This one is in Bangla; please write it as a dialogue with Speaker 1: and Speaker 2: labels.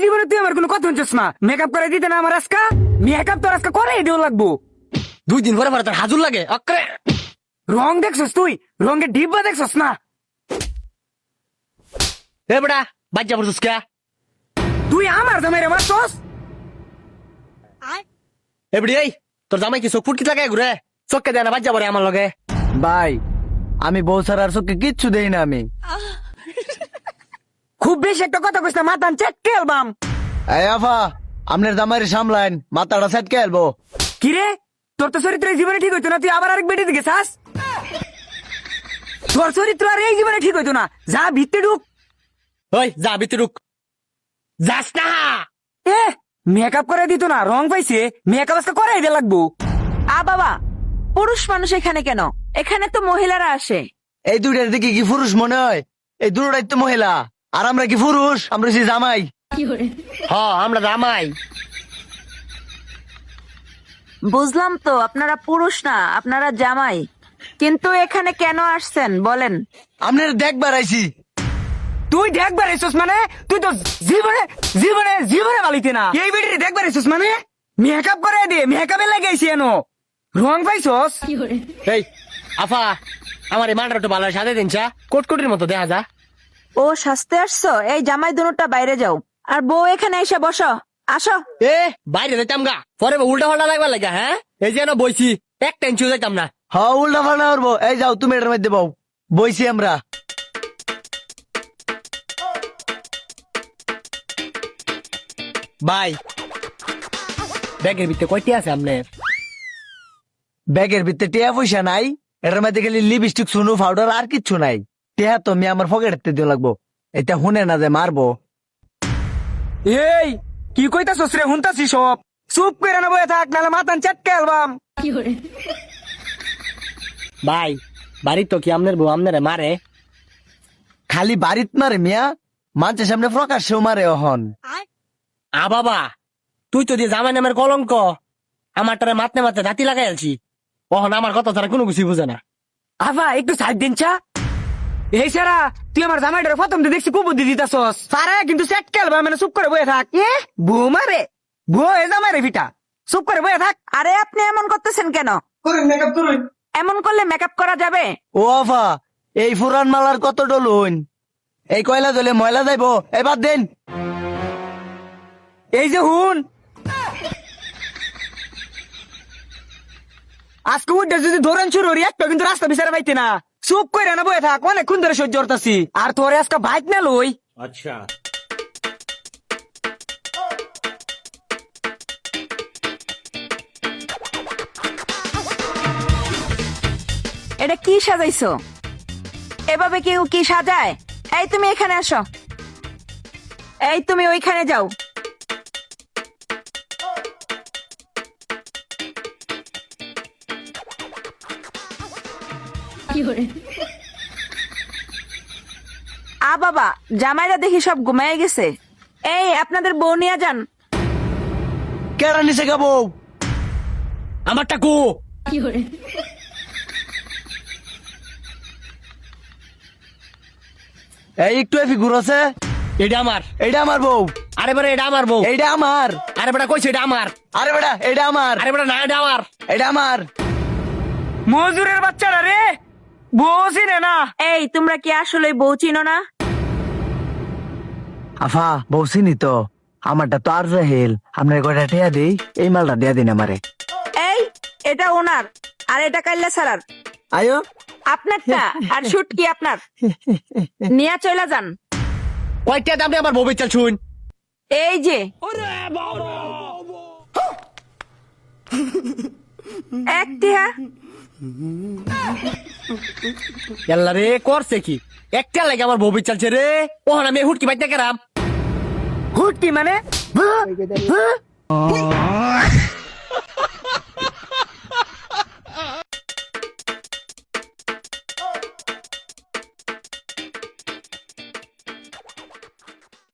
Speaker 1: জীবনে তুই আমার কোনো কথা শুনছিস না। মেকআপ করে দিতে না আমার আজকা, মেকআপ তোর আজকা করে দিও লাগবো।
Speaker 2: 2 দিন পরে পরে তোর হাজুর লাগে অক্রে।
Speaker 1: রং দেখছস তুই, রঙের ডিব্বা দেখছস না?
Speaker 2: এ বেটা বাজ্জা পড়ছিস কে?
Speaker 1: তুই আমার জামাইরে মারছস?
Speaker 2: এ বেড়ি এই তোর জামাই কি চোখ ফুটকি লাগায় ঘুরে? চোখকে দেয় না বাজ্জা পড়ে আমার লগে।
Speaker 3: ভাই আমি বউ ছাড়ার চোখে কিচ্ছু দেই না আমি।
Speaker 1: খুব বেশি একটা কথা কইছ না, মাথান চেটকে আলবাম।
Speaker 3: এই আফা আপনার জামাইরে সামলাইন, মাথাটা সেটকে আলবো।
Speaker 1: কি রে, তোর তো চরিত্র এই জীবনে ঠিক হইতো না, তুই আবার আরেক বেটি দিকে চাস? তোর চরিত্র আর এই জীবনে ঠিক হইতো না, যা ভিতরে ঢুক।
Speaker 2: ওই যা ভিতরে ঢুক। যাস না।
Speaker 1: এ মেকআপ করে দিত না, রং পাইছে, মেকআপ আজকে করাই দিয়ে লাগবো।
Speaker 4: বাবা, পুরুষ মানুষ এখানে কেন? এখানে তো মহিলারা আসে।
Speaker 3: এই দুইটার দিকে কি পুরুষ মনে হয়? এই দুটোটাই তো মহিলা, আর আমরা কি পুরুষ? আমরা হচ্ছি জামাই।
Speaker 2: হ আমরা জামাই।
Speaker 4: বুঝলাম তো আপনারা পুরুষ না, আপনারা জামাই। কিন্তু এখানে কেন আসছেন বলেন?
Speaker 3: আপনার দেখবার আইছি।
Speaker 1: তুই দেখবার এসছিস মানে? তুই তো জীবনে জীবনে জীবনে বালিতে না। এই বেটিরে দেখবার এসছিস মানে? মেকআপ করে দে, মেকআপে লাগাইছি এনো, রং পাইছস?
Speaker 2: এই আফা আমার এই মানটা একটু ভালো সাথে দিন চা, কোটকুটির মতো দেখা যা।
Speaker 4: ও সাজতে আসছো? এই জামাই দুটোটা বাইরে যাও, আর বউ এখানে এসে বসো। আসো।
Speaker 2: এ বাইরে যাইতাম গা, পরে উল্টা পাল্টা লাগবার লাগা। হ্যাঁ এই যে না বইছি, এক টেনশন যাইতাম না।
Speaker 3: হ উল্টা পাল্টা করবো। এই যাও তুমি এটার মধ্যে বউ, বইছি আমরা।
Speaker 2: ভাই ব্যাগের ভিতরে কয়টি আছে আপনার?
Speaker 3: ব্যাগের ভিতরে টিয়া পয়সা নাই, এটার মধ্যে খালি লিপস্টিক, সুনু, পাউডার আর কিচ্ছু নাই। টিয়া তো আমি আমার পকেটে দিয়ে লাগবো, এটা শুনে না যে মারবো।
Speaker 1: এই কি কইতাছস রে? হুনতাছি সব, চুপ করে না বয়ে থাক, নাহলে মাথান চেটকে আলবাম।
Speaker 2: ভাই বাড়ির তো কি আপনার বউ আপনারে মারে?
Speaker 3: খালি বাড়িত মারে মিয়া, মানুষের সামনে প্রকাশ্যেও মারে অহন।
Speaker 2: বাবা তুই তো দিয়ে জামাই নামের কলঙ্ক, আমার টারে মাথনে মাথে দাঁতি লাগাই আলছি। ওহন আমার কথা তারা কোনো কিছু বুঝে না।
Speaker 1: আবা একটু সাইড দিন চা। এই সারা তুই আমার জামাইটারে প্রথম দিয়ে দেখছি কুবুদ্ধি দিতাছস, সারা কিন্তু চেটকে আলবাম, মানে চুপ করে বয়ে থাক। এ বউ মারে, বউ এ জামাইরে ভিটা, চুপ করে বয়ে থাক।
Speaker 4: আরে আপনি এমন করতেছেন কেন? এমন করলে মেকআপ করা যাবে?
Speaker 3: ও আফা এই ফুরান মালার কত ডলুন, এই কয়লা দলে ময়লা যাইবো, এবার দেন।
Speaker 1: এই যে হুন, আজকে উঠে যদি ধরেন শুরু একটা কিন্তু রাস্তা বিচারে পাইতে না, চুপ করে না বয়ে থাক, অনেকক্ষণ ধরে সহ্য করতাছি। আর তোরে আজকে বাইক না লই।
Speaker 2: আচ্ছা
Speaker 4: এটা কি সাজাইছো? এভাবে কেউ কি সাজায়? এই তুমি এখানে আসো, এই তুমি ওইখানে যাও। বাবা, জামাইরা দেখি সব ঘুমায় গেছে। এই আপনাদের বউ নিয়ে যান।
Speaker 3: কেরা নিচে গাবো?
Speaker 2: আমারটা কো?
Speaker 3: এই একটু ফিগুর আছে,
Speaker 2: এটা আমার।
Speaker 3: এইটা আমার বউ।
Speaker 2: আরে বেটা এটা আমার বউ।
Speaker 3: এইটা আমার।
Speaker 2: আরে বেটা কইছে এটা আমার।
Speaker 3: আরে বেটা এইটা আমার।
Speaker 2: আরে বেটা না এটা আমার।
Speaker 3: এইটা আমার।
Speaker 1: মজুরের বাচ্চারা রে, বউ চিনে না।
Speaker 4: এই তোমরা কি আসলে বউ চিনো না?
Speaker 3: আফা বউ চিনি তো, আমারটা তো আর জাহেল। আপনার কয়টা টিয়া দেই, এই মালটা দিয়া দিন আমারে।
Speaker 4: এই এটা ওনার, আর এটা কাইল্লা সারার।
Speaker 3: আয়ো
Speaker 4: আপনারটা আর শুট কি আপনার? নিয়ে চলে যান।
Speaker 2: কয়টা দাম আমার বউ বেচাল শুন।
Speaker 4: এই যে এক টিহা।
Speaker 2: এল্লা রে করছে কি? একটা লাগে আমার বউ বেচালছে রে। ওহন আমি হুটকি বাইতে গেলাম।
Speaker 1: হুটকি মানে?